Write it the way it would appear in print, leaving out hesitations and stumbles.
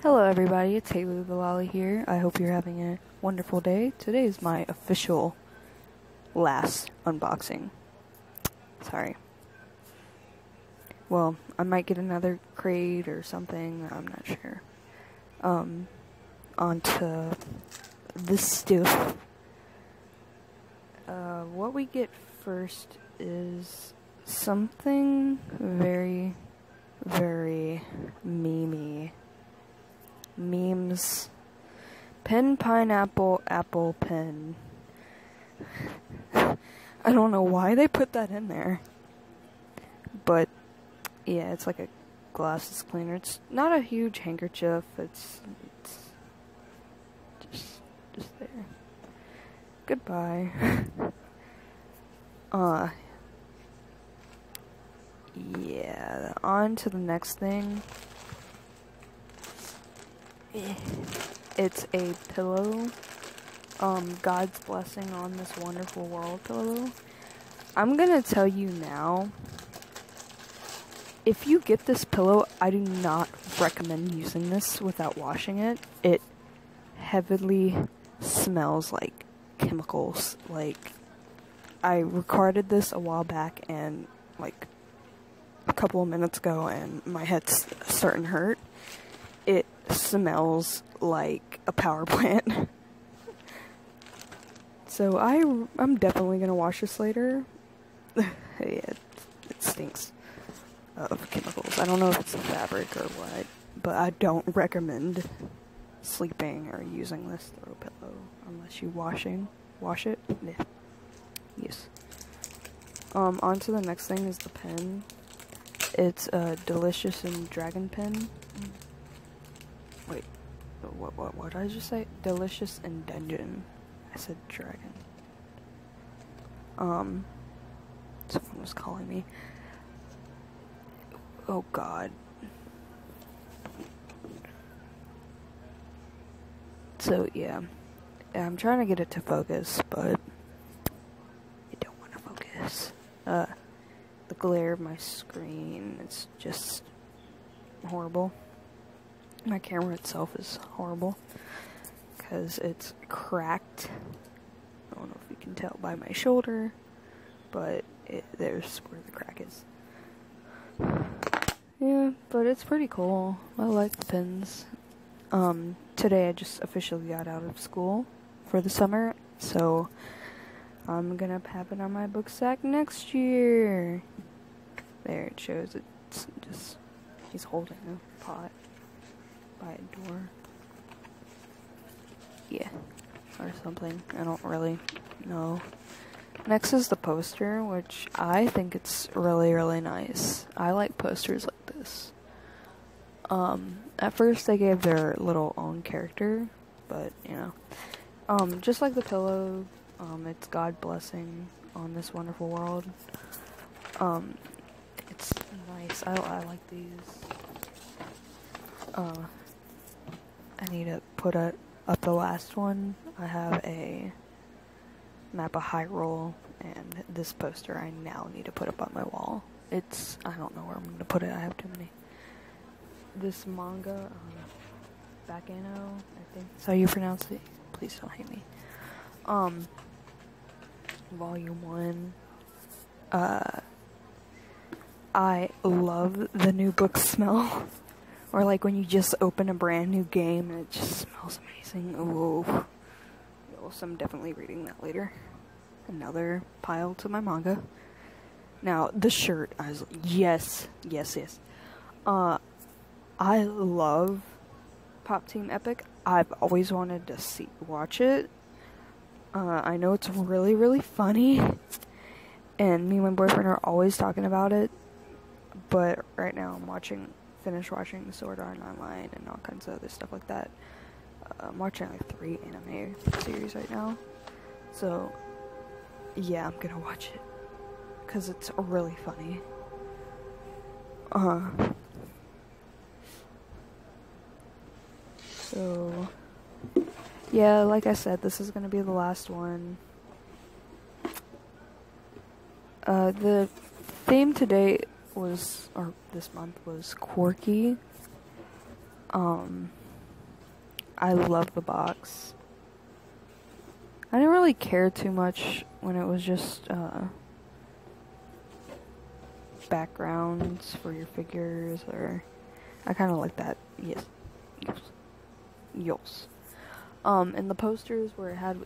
Hello everybody, it's Haley Valali here. I hope you're having a wonderful day. Today is my official last unboxing. Sorry. Well, I might get another crate or something, I'm not sure. Onto this stuff. What we get first is something very, very memey. Memes. Pen, pineapple, apple, pen. I don't know why they put that in there. But, yeah, it's like a glasses cleaner. It's not a huge handkerchief. It's just there. Goodbye. Yeah, on to the next thing. It's a pillow. God's blessing on this wonderful world pillow. I'm gonna tell you now, if you get this pillow, I do not recommend using this without washing it. It heavily smells like chemicals. Like, I recorded this a while back and like a couple of minutes ago and my head's starting to hurt. It smells like a power plant. So I'm definitely gonna wash this later. Yeah, it stinks of chemicals. I don't know if it's the fabric or what, but I don't recommend sleeping or using this throw pillow unless you wash it. Yeah. Yes. On to the next thing is the pen. It's a Delicious and Dragon pen. Wait, what did I just say? Delicious and Dungeon. I said dragon. Someone was calling me. Oh god. So yeah, I'm trying to get it to focus, but it don't want to focus. The glare of my screen, it's just horrible. My camera itself is horrible because it's cracked. I don't know if you can tell by my shoulder, but there's where the crack is. Yeah, but it's pretty cool. I like the pens. Today I just officially got out of school for the summer, so I'm gonna have it on my book sack next year. There it shows it's just, he's holding a pot by a door. Yeah, or something. I don't really know. Next is the poster, which I think it's really, really nice. I like posters like this. At first they gave their little own character, but, you know. Just like the pillow, it's God blessing on this wonderful world. It's nice. I like these. I need to put up the last one. I have a map of Hyrule, and this poster I now need to put up on my wall. I don't know where I'm gonna put it, I have too many. This manga, Bakano, I think that's how you pronounce it. Please don't hate me. Volume 1. I love the new book smell. Or like when you just open a brand new game and it just smells amazing. Ooh. So I'm definitely reading that later. Another pile to my manga. Now, the shirt, I was like, yes. I love Pop Team Epic. I've always wanted to watch it. I know it's really, really funny. And me and my boyfriend are always talking about it. But right now I'm finished watching Sword Art Online and all kinds of other stuff like that. I'm watching like 3 anime series right now. So, yeah, I'm gonna watch it. Because it's really funny. So, yeah, like I said, this is gonna be the last one. The theme today this month was quirky. I love the box. I didn't really care too much when it was just backgrounds for your figures, or I kind of like that. Yes. And the posters where it had